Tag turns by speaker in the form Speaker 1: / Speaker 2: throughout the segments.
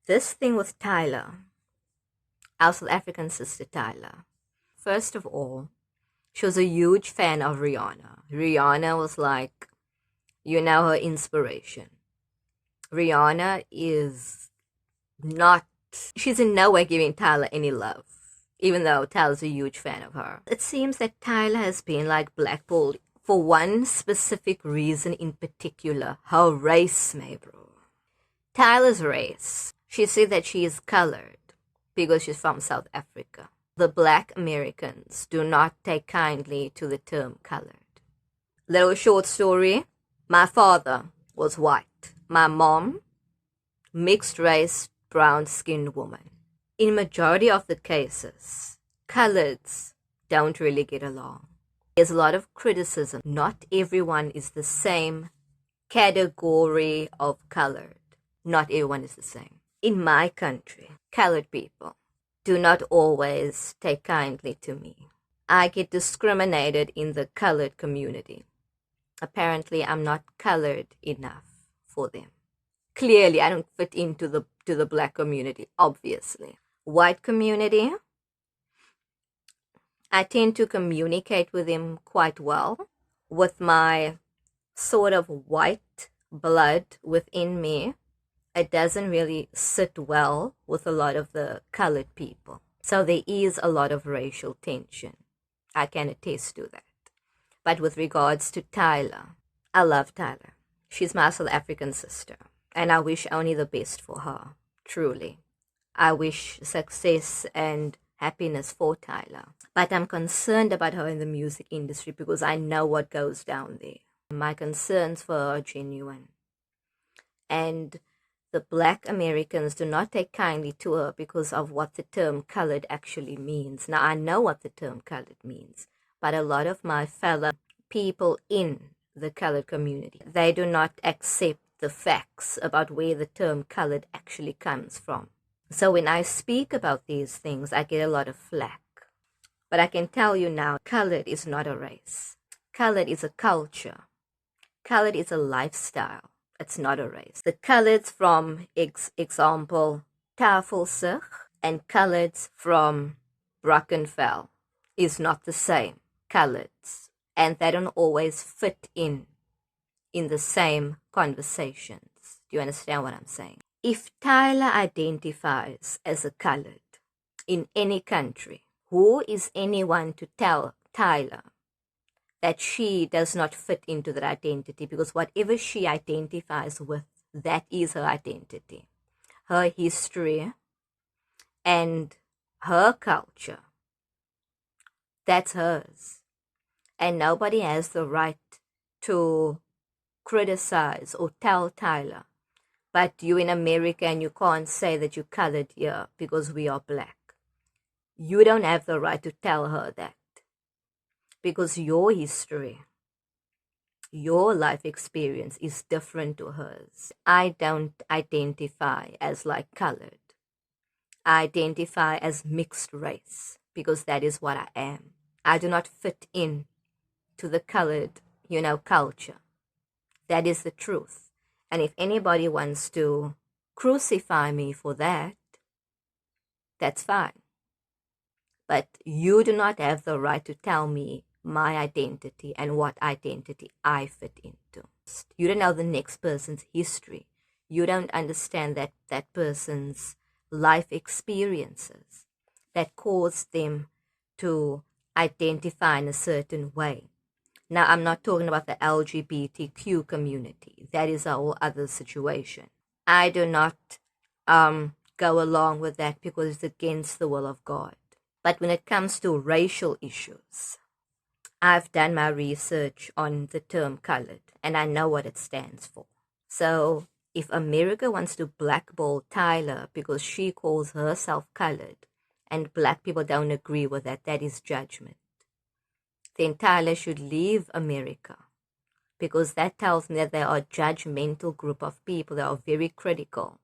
Speaker 1: This thing with Tyla, our South African sister Tyla. First of all, she was a huge fan of Rihanna. Rihanna was like, her inspiration. Rihanna is not, she's in no way giving Tyla any love, even though Tyla's a huge fan of her. It seems that Tyla has been like blackballed for one specific reason in particular, her race, my bro. Tyla's race. She said that she is colored because she's from South Africa. The black Americans do not take kindly to the term colored. Little short story. My father was white. My mom, mixed race, brown-skinned woman. In majority of the cases, coloreds don't really get along. There's a lot of criticism. Not everyone is the same category of colored. Not everyone is the same. In my country, colored people do not always take kindly to me. I get discriminated in the colored community. Apparently, I'm not colored enough for them. Clearly, I don't fit into the black community, obviously. White community, I tend to communicate with them quite well. With my sort of white blood within me, it doesn't really sit well with a lot of the colored people. So there is a lot of racial tension. I can attest to that. But with regards to Tyla, I love Tyla. She's my South African sister, and I wish only the best for her, truly. I wish success and happiness for Tyla. But I'm concerned about her in the music industry because I know what goes down there. My concerns for her are genuine. And the black Americans do not take kindly to her because of what the term colored actually means. Now, I know what the term colored means, but a lot of my fellow people in the colored community, they do not accept the facts about where the term colored actually comes from. So when I speak about these things, I get a lot of flack. But I can tell you now, colored is not a race. Colored is a culture. Colored is a lifestyle. It's not a race. The coloreds from, example, Tafelsig and coloreds from Brackenfell is not the same coloreds. And they don't always fit in the same conversations. Do you understand what I'm saying? If Tyla identifies as a colored in any country, who is anyone to tell Tyla that she does not fit into that identity? Because whatever she identifies with, that is her identity. Her history and her culture, that's hers. And nobody has the right to criticize or tell Tyla, but you in America and you can't say that you're colored here because we are black. You don't have the right to tell her that because your history, your life experience is different to hers. I don't identify as like colored. I identify as mixed race because that is what I am. I do not fit in to the colored, culture. That is the truth. And if anybody wants to crucify me for that, that's fine. But you do not have the right to tell me my identity and what identity I fit into. You don't know the next person's history. You don't understand that person's life experiences that caused them to identify in a certain way. Now, I'm not talking about the LGBTQ community. That is a whole other situation. I do not go along with that because it's against the will of God. But when it comes to racial issues, I've done my research on the term colored, and I know what it stands for. So if America wants to blackball Tyla because she calls herself colored, and black people don't agree with that, that is judgment. Then Tyla should leave America because that tells me that they are a judgmental group of people that are very critical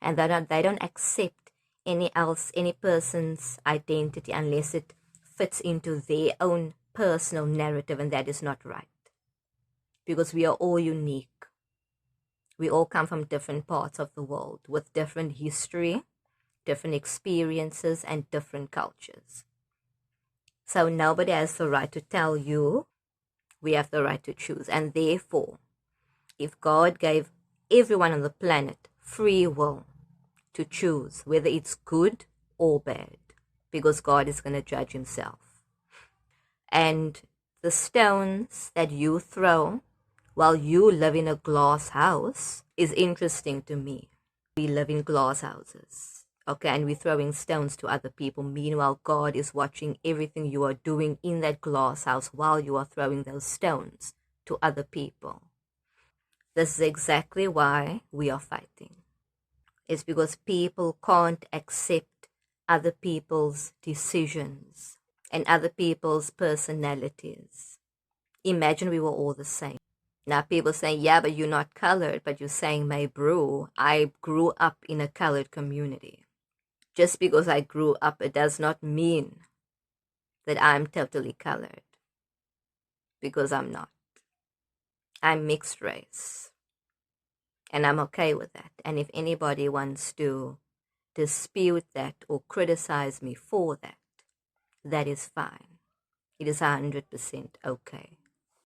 Speaker 1: and that they don't accept any person's identity unless it fits into their own personal narrative, and that is not right because we are all unique. We all come from different parts of the world with different history, different experiences, and different cultures. So nobody has the right to tell you. We have the right to choose. And therefore, if God gave everyone on the planet free will to choose whether it's good or bad, because God is going to judge himself. And the stones that you throw while you live in a glass house is interesting to me. We live in glass houses, okay, and we're throwing stones to other people. Meanwhile, God is watching everything you are doing in that glass house while you are throwing those stones to other people. This is exactly why we are fighting. It's because people can't accept other people's decisions and other people's personalities. Imagine we were all the same. Now people saying, yeah, but you're not colored, but you're saying, my bro, I grew up in a colored community. Just because I grew up, it does not mean that I'm totally colored, because I'm not. I'm mixed race, and I'm okay with that. And if anybody wants to dispute that or criticize me for that, that is fine. It is 100% okay.